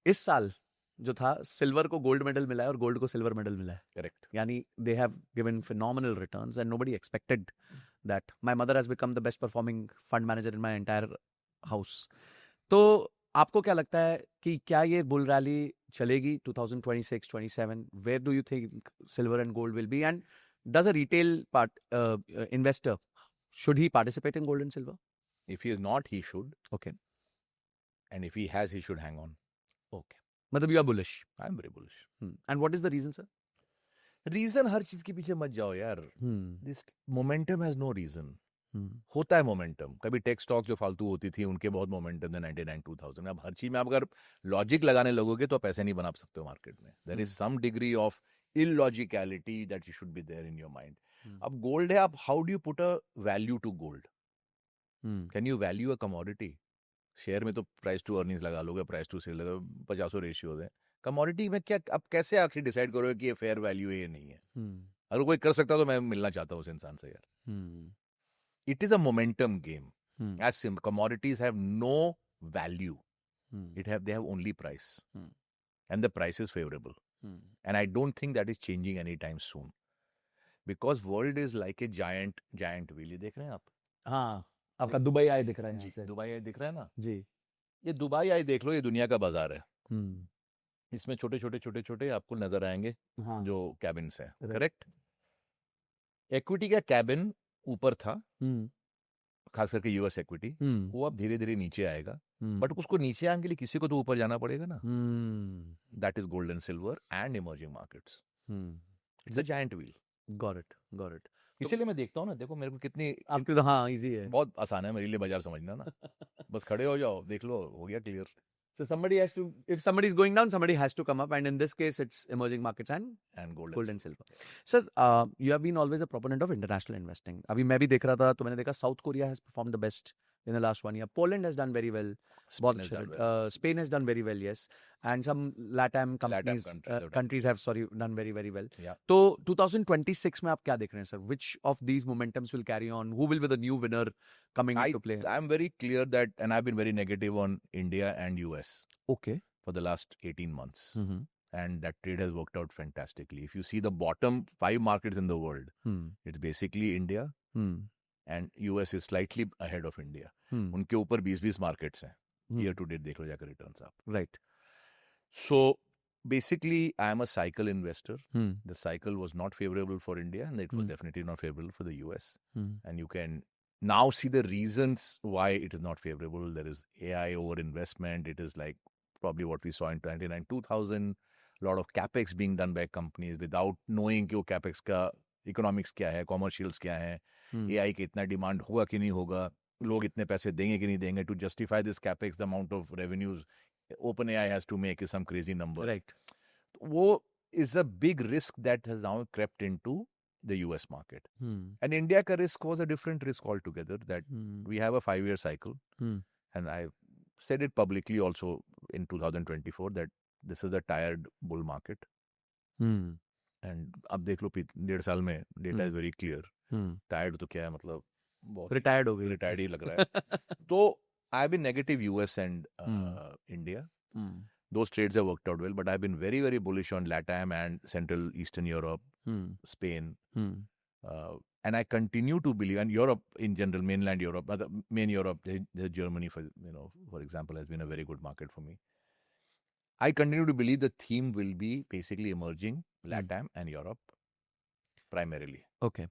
इस साल जो था सिल्वर को गोल्ड मेडल मिला है और गोल्ड को सिल्वर मेडल मिला है. करेक्ट. यानी they have given phenomenal returns and nobody expected that. My mother has become the best performing fund manager in my entire house. तो आपको क्या लगता है कि क्या ये बुल रैली चलेगी 2026 27? Where do you think silver and gold will be, and does a retail investor, should he participate in gold and silver? If he is not, he should. Okay. And if he has, he should hang on. Okay. मतलब you are bullish. I'm very bullish. And what is the reason, sir? Reason हर चीज के पीछे मत जाओ यार. This momentum has no reason. होता है मोमेंटम. कभी टेक स्टॉक जो फालतू होती थी उनके बहुत मोमेंटम थे 99 2000. अब हर चीज में आप अगर लॉजिक लगाने लगोगे तो पैसे नहीं बना सकते हो मार्केट में. There is some degree of illogicality that you should be there in your mind. अब गोल्ड है, आप how do you put a value to gold? Can you value a commodity? Share में तो प्राइस टू अर्निंग्स लगा लोगे, price to cell लगा, 50 ratio है. Commodity में क्या, अब कैसे आखिर डिसाइड करोगे कि ये फेयर वैल्यू है ये नहीं है? अगर कोई कर सकता तो मैं मिलना चाहता हूँ उस इंसान से यार. It is a momentum game. As simple, commodities have no value. they have only price. And the price is favorable. And I don't think that is changing anytime soon. Because world is like a giant wheel. ये देख रहे हैं आप? हाँ, आपका Dubai आई दिख रहा है यहाँ से. दुबई आई दिख रहा है ना जी. ये दुबई आई देख लो, ये दुनिया का बाजार है. इसमें छोटे छोटे आपको नजर आएंगे. हाँ. जो कैबिन्स हैं. करेक्ट. इक्विटी का कैबिन ऊपर था, खास करके यूएस इक्विटी. वो अब धीरे धीरे नीचे आएगा. बट उसको नीचे आने के लिए किसी को तो ऊपर जाना पड़ेगा ना. That is gold and silver and emerging markets. It's a giant wheel. Got it. इसीलिए मैं देखता हूँ ना, देखो मेरे को कितनी आपकी तो हाँ इजी है, बहुत आसान है मेरे लिए बाजार समझना ना. बस खड़े हो जाओ, देख लो, हो गया clear. So somebody has to, if somebody is going down, somebody has to come up, and in this case, it's emerging markets and gold and silver. Sir, you have been always a proponent of international investing. अभी मैं भी देख रहा था तो मैंने देखा South Korea has performed the best in the last 1 year. Poland has done very well. Spain has done very well, yes. And some LATAM countries have done very, very well. Yeah. तो 2026 में आप क्या देख रहे हैं, sir? Which of these momentums will carry on? Who will be the new winner coming into play? I'm very clear that, and I've been very negative on India and US. Okay. For the last 18 months. And that trade has worked out fantastically. If you see the bottom 5 markets in the world, it's basically India. And US is slightly ahead of India. उनके ऊपर 20 markets हैं. Year to date देख लो जाकर returns आप. Right. So basically I am a cycle investor. The cycle was not favorable for India, and it was definitely not favorable for the US. And you can now see the reasons why it is not favorable. There is AI over investment. It is like probably what we saw in 99 2000. A lot of capex being done by companies without knowing कि वो capex का economics क्या है, commercials क्या है, AI के इतना demand होगा कि नहीं होगा, लोग इतने पैसे देंगे कि नहीं देंगे. To justify this capex, the amount of revenues OpenAI has to make is some crazy number. Right. वो is a big risk that has now crept into the US market. And India ka risk was a different risk altogether, that we have a 5-year cycle. And I said it publicly also in 2024 that this is a tired bull market. And अब देख लो 1.5 साल में data is very clear. Tired तो क्या है, मतलब बहुत retired हो गई, retired ही लग रहा है. तो I've been negative US and India. Those trades have worked out well, but I've been very, very bullish on LATAM and Central Eastern Europe, Spain. And I continue to believe, and Europe in general, mainland Europe, main Europe, Germany, for example, has been a very good market for me. I continue to believe the theme will be basically emerging LATAM and Europe primarily. Okay.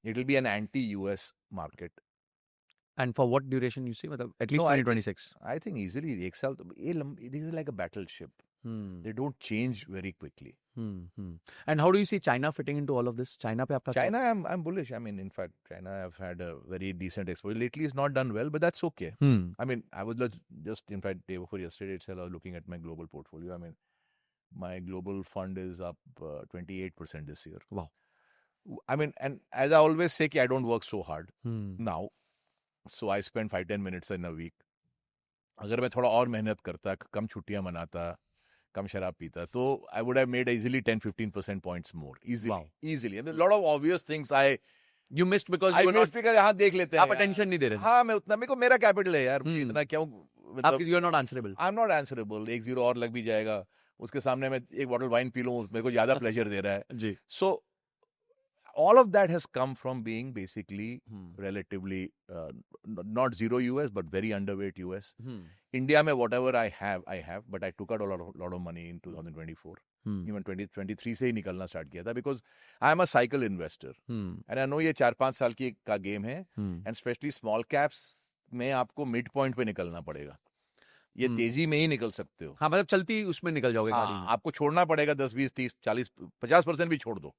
It will be an anti-US market. And for what duration you see? At least 2026? I think easily. This is like a battleship. They don't change very quickly. And how do you see China fitting into all of this? China, I'm bullish. I mean, in fact, China have had a very decent exposure. Lately, it's not done well, but that's okay. I mean, I was just in fact, day before yesterday itself, I was looking at my global portfolio. I mean, my global fund is up 28% this year. Wow. I mean, and as I always say, I don't work so hard now. So I spend 5-10 minutes in a week. अगर मैं थोड़ा और मेहनत करता, कम छुट्टियां मनाता, कम शराब पीता, तो I would have made easily 10-15% points more. Easily. Wow. Easily. And a lot of obvious things I You missed because I you were miss not, because हाँ देख लेते हैं आप attention नहीं दे रहे थे. हाँ मैं उतना मेरे को मेरा कैपिटल है यार, मुझे हम्म. इतना क्यों आप मतलब you are not answerable. I am not answerable, 1-0 और लग भी जाएगा, उसके सामने मैं एक बॉटल वाइन पी लूं, मेरे को ज्यादा प्लेजर दे रहा है. जी. So all of that has come from being basically relatively not zero US but very underweight US. India mein whatever I have, but I took out a lot of money in 2024. Even 2023 से ही निकलना start किया था because I am a cycle investor. And I know ये 4-5 साल की का game है, and especially small caps में आपको मिड पॉइंट पे निकलना पड़ेगा. ये तेजी में ही निकल सकते हो. हाँ, मतलब चलती उसमें निकल जाओगे गाड़ी में. आपको छोड़ना पड़ेगा 10, 20, 30, 40, 50% भी छोड़ दो.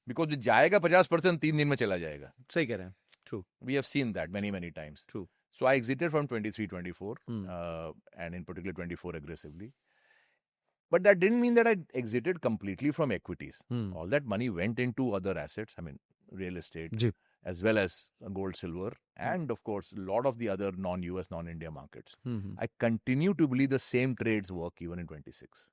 बिकॉज जाएगा 50% 3 दिन में चला जाएगा. सही कह रहे हैं. True. We have seen that many times. True. So I exited from 23-24 and in particular 24 aggressively. But that didn't mean that I exited completely from equities. All that money went into other assets. I mean, real estate, as well as gold, silver, and of course, a lot of the other non-US, non-India markets. I continue to believe the same trades work even in 26.